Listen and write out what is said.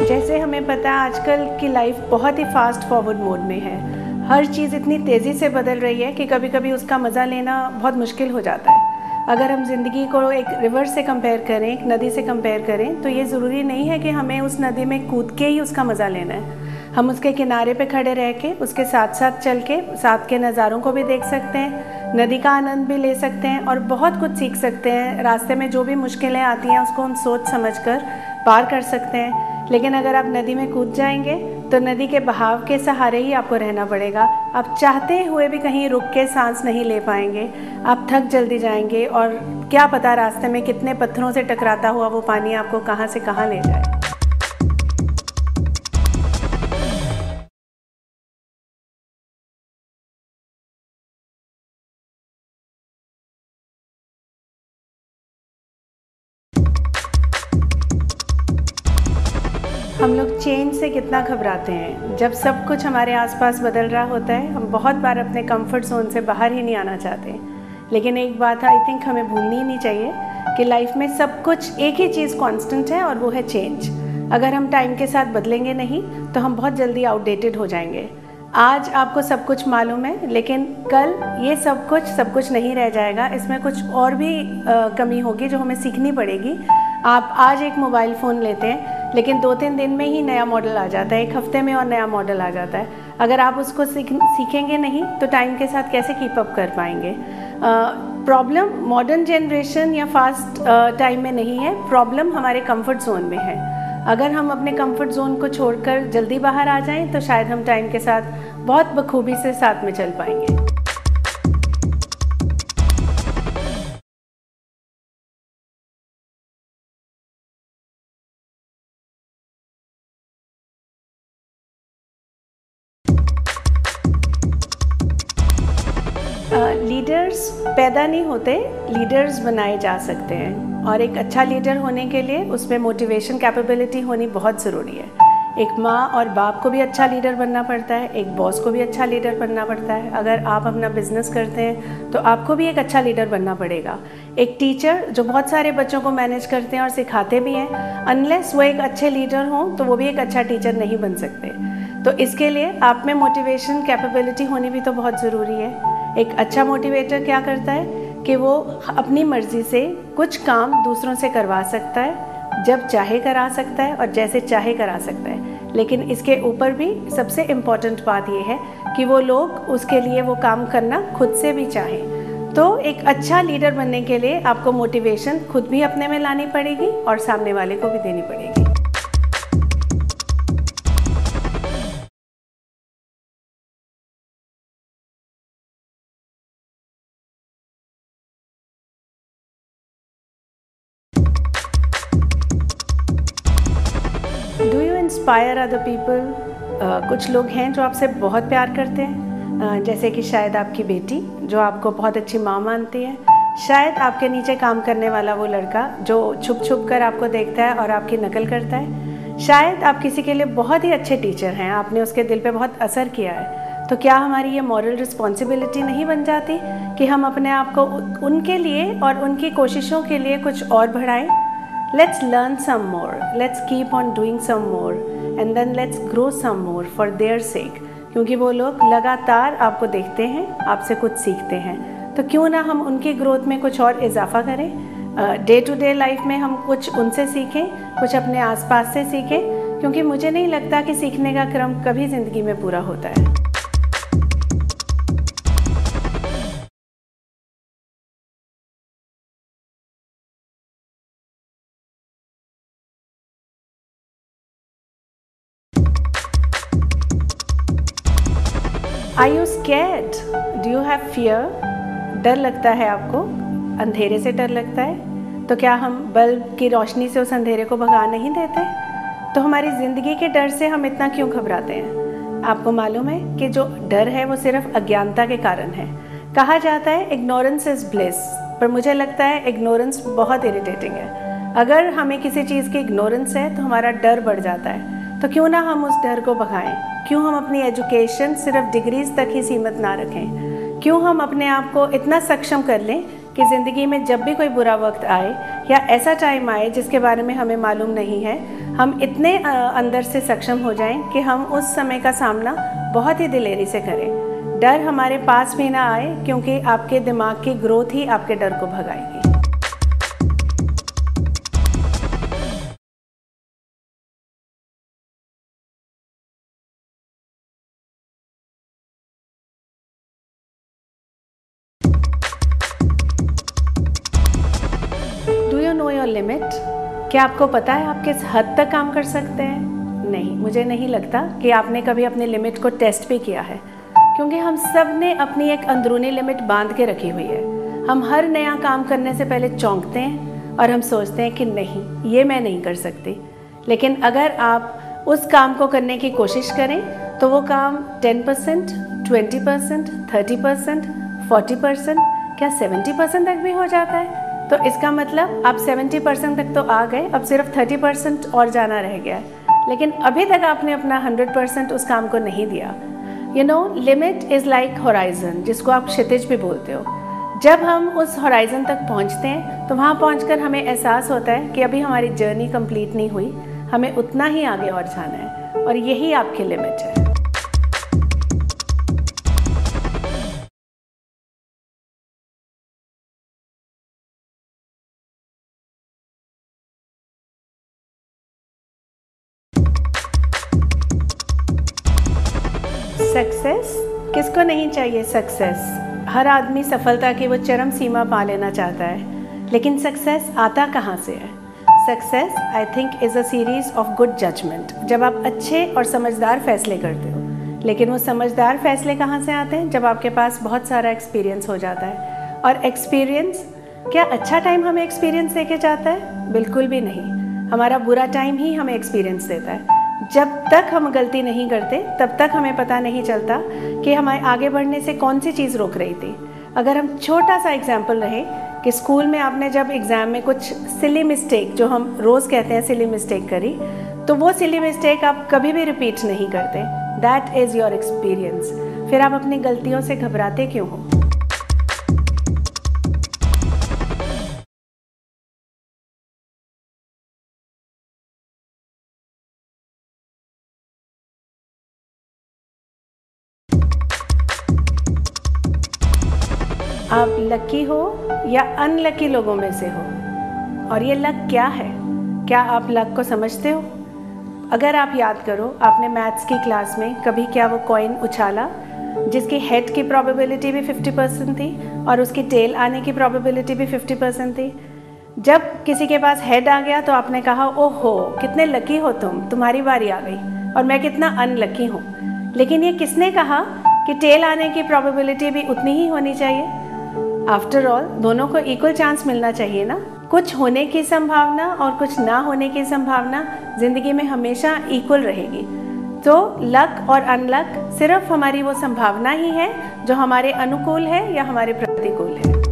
जैसे हमें पता है आजकल की लाइफ बहुत ही फास्ट फॉरवर्ड मोड में है। हर चीज़ इतनी तेज़ी से बदल रही है कि कभी कभी उसका मज़ा लेना बहुत मुश्किल हो जाता है। अगर हम ज़िंदगी को एक रिवर से कंपेयर करें, एक नदी से कंपेयर करें, तो ये ज़रूरी नहीं है कि हमें उस नदी में कूद के ही उसका मज़ा लेना है। हम उसके किनारे पे खड़े रह के उसके साथ साथ चल के साथ के नज़ारों को भी देख सकते हैं, नदी का आनंद भी ले सकते हैं और बहुत कुछ सीख सकते हैं। रास्ते में जो भी मुश्किलें आती हैं उसको हम सोच समझ कर पार कर सकते हैं। लेकिन अगर आप नदी में कूद जाएंगे तो नदी के बहाव के सहारे ही आपको रहना पड़ेगा। आप चाहते हुए भी कहीं रुक के सांस नहीं ले पाएंगे, आप थक जल्दी जाएंगे और क्या पता रास्ते में कितने पत्थरों से टकराता हुआ वो पानी आपको कहाँ से कहाँ ले जाए। हम लोग चेंज से कितना घबराते हैं। जब सब कुछ हमारे आसपास बदल रहा होता है, हम बहुत बार अपने कंफर्ट जोन से बाहर ही नहीं आना चाहते। लेकिन एक बात आई थिंक हमें भूलनी ही नहीं चाहिए कि लाइफ में सब कुछ एक ही चीज़ कांस्टेंट है और वो है चेंज। अगर हम टाइम के साथ बदलेंगे नहीं तो हम बहुत जल्दी आउटडेटेड हो जाएंगे। आज आपको सब कुछ मालूम है, लेकिन कल ये सब कुछ नहीं रह जाएगा। इसमें कुछ और भी कमी होगी जो हमें सीखनी पड़ेगी। आप आज एक मोबाइल फ़ोन लेते हैं, लेकिन 2-3 दिन में ही नया मॉडल आ जाता है, एक हफ्ते में और नया मॉडल आ जाता है। अगर आप उसको सीखेंगे नहीं तो टाइम के साथ कैसे कीप अप कर पाएंगे। प्रॉब्लम मॉडर्न जनरेशन या फास्ट टाइम में नहीं है, प्रॉब्लम हमारे कंफर्ट जोन में है। अगर हम अपने कंफर्ट जोन को छोड़कर जल्दी बाहर आ जाएं तो शायद हम टाइम के साथ बहुत बखूबी से साथ में चल पाएंगे। लीडर्स पैदा नहीं होते, लीडर्स बनाए जा सकते हैं। और एक अच्छा लीडर होने के लिए उसमें मोटिवेशन कैपेबिलिटी होनी बहुत ज़रूरी है। एक माँ और बाप को भी अच्छा लीडर बनना पड़ता है, एक बॉस को भी अच्छा लीडर बनना पड़ता है। अगर आप अपना बिजनेस करते हैं तो आपको भी एक अच्छा लीडर बनना पड़ेगा। एक टीचर जो बहुत सारे बच्चों को मैनेज करते हैं और सिखाते भी हैं, अनलेस वो एक अच्छे लीडर हों तो वो भी एक अच्छा टीचर नहीं बन सकते। तो इसके लिए आप में मोटिवेशन कैपेबिलिटी होनी भी तो बहुत ज़रूरी है। एक अच्छा मोटिवेटर क्या करता है कि वो अपनी मर्ज़ी से कुछ काम दूसरों से करवा सकता है, जब चाहे करा सकता है और जैसे चाहे करा सकता है। लेकिन इसके ऊपर भी सबसे इम्पॉर्टेंट बात ये है कि वो लोग उसके लिए वो काम करना खुद से भी चाहें। तो एक अच्छा लीडर बनने के लिए आपको मोटिवेशन खुद भी अपने में लानी पड़ेगी और सामने वाले को भी देनी पड़ेगी। Do you inspire other people? कुछ लोग हैं जो आपसे बहुत प्यार करते हैं, जैसे कि शायद आपकी बेटी जो आपको बहुत अच्छी माँ मानती है, शायद आपके नीचे काम करने वाला वो लड़का जो छुप छुप कर आपको देखता है और आपकी नकल करता है, शायद आप किसी के लिए बहुत ही अच्छे टीचर हैं, आपने उसके दिल पे बहुत असर किया है। तो क्या हमारी ये मॉरल रिस्पॉन्सिबिलिटी नहीं बन जाती कि हम अपने आप को उनके लिए और उनकी कोशिशों के लिए कुछ और बढ़ाएं? Let's learn some more, let's keep on doing some more and then let's grow some more for their sake। क्योंकि वो लोग लगातार आपको देखते हैं, आपसे कुछ सीखते हैं, तो क्यों ना हम उनकी ग्रोथ में कुछ और इजाफा करें। डे टू डे लाइफ में हम कुछ उनसे सीखें, कुछ अपने आसपास से सीखें, क्योंकि मुझे नहीं लगता कि सीखने का क्रम कभी ज़िंदगी में पूरा होता है। Are you scared? Do you have fear? डर लगता है आपको? अंधेरे से डर लगता है? तो क्या हम बल्ब की रोशनी से उस अंधेरे को भगा नहीं देते? तो हमारी ज़िंदगी के डर से हम इतना क्यों घबराते हैं? आपको मालूम है कि जो डर है वो सिर्फ अज्ञानता के कारण है। कहा जाता है इग्नोरेंस इज़ ब्लिस, पर मुझे लगता है इग्नोरेंस बहुत इरिटेटिंग है। अगर हमें किसी चीज़ की इग्नोरेंस है तो हमारा डर बढ़ जाता है। तो क्यों ना हम उस डर को भगाएं? क्यों हम अपनी एजुकेशन सिर्फ डिग्रीज तक ही सीमित ना रखें? क्यों हम अपने आप को इतना सक्षम कर लें कि ज़िंदगी में जब भी कोई बुरा वक्त आए या ऐसा टाइम आए जिसके बारे में हमें मालूम नहीं है, हम इतने अंदर से सक्षम हो जाएं कि हम उस समय का सामना बहुत ही दिलेरी से करें। डर हमारे पास भी ना आए, क्योंकि आपके दिमाग की ग्रोथ ही आपके डर को भगाएगी। Do you know your limit? क्या आपको पता है आप किस हद तक काम कर सकते हैं? नहीं, मुझे नहीं लगता कि आपने कभी अपने लिमिट को टेस्ट भी किया है, क्योंकि हम सब ने अपनी एक अंदरूनी लिमिट बांध के रखी हुई है। हम हर नया काम करने से पहले चौंकते हैं और हम सोचते हैं कि नहीं, ये मैं नहीं कर सकती। लेकिन अगर आप उस काम को करने की कोशिश करें तो वो काम 10%, 20%, 30%, 40%, क्या 70% तक भी हो जाता है। तो इसका मतलब आप 70% तक तो आ गए, अब सिर्फ 30% और जाना रह गया है। लेकिन अभी तक आपने अपना 100% उस काम को नहीं दिया। You know, limit is like horizon, जिसको आप क्षितिज भी बोलते हो। जब हम उस होराइजन तक पहुंचते हैं तो वहां पहुंचकर हमें एहसास होता है कि अभी हमारी जर्नी कंप्लीट नहीं हुई, हमें उतना ही आगे और जाना है, और यही आपकी लिमिट है। सक्सेस किसको नहीं चाहिए? सक्सेस हर आदमी सफलता की वो चरम सीमा पा लेना चाहता है, लेकिन सक्सेस आता कहाँ से है? Success I think is a series of good judgement, जब आप अच्छे और समझदार फैसले करते हो। लेकिन वो समझदार फैसले कहाँ से आते हैं? जब आपके पास बहुत सारा एक्सपीरियंस हो जाता है। और एक्सपीरियंस, क्या अच्छा टाइम हमें एक्सपीरियंस देके जाता है? बिल्कुल भी नहीं। हमारा बुरा टाइम ही हमें एक्सपीरियंस देता है। जब तक हम गलती नहीं करते तब तक हमें पता नहीं चलता कि हमें आगे बढ़ने से कौन सी चीज़ रोक रही थी। अगर हम छोटा सा एग्जाम्पल रहे कि स्कूल में आपने जब एग्ज़ाम में कुछ सिली मिस्टेक, जो हम रोज़ कहते हैं सिली मिस्टेक करी, तो वो सिली मिस्टेक आप कभी भी रिपीट नहीं करते। That is your experience. फिर आप अपनी गलतियों से घबराते क्यों हो? आप लकी हो या अनलकी लोगों में से हो? और ये लक क्या है? क्या आप लक को समझते हो? अगर आप याद करो, आपने मैथ्स की क्लास में कभी क्या वो कॉइन उछाला जिसकी हेड की प्रोबेबिलिटी भी 50% थी और उसकी टेल आने की प्रोबेबिलिटी भी 50% थी? जब किसी के पास हेड आ गया तो आपने कहा, ओहो कितने लकी हो तुम, तुम्हारी बारी आ गई, और मैं कितना अनलकी हूँ। लेकिन ये किसने कहा कि टेल आने की प्रोबेबिलिटी भी उतनी ही होनी चाहिए? आफ्टर ऑल दोनों को इक्वल चांस मिलना चाहिए ना। कुछ होने की संभावना और कुछ ना होने की संभावना जिंदगी में हमेशा इक्वल रहेगी। तो लक और अनलक सिर्फ हमारी वो संभावना ही है जो हमारे अनुकूल है या हमारे प्रतिकूल है।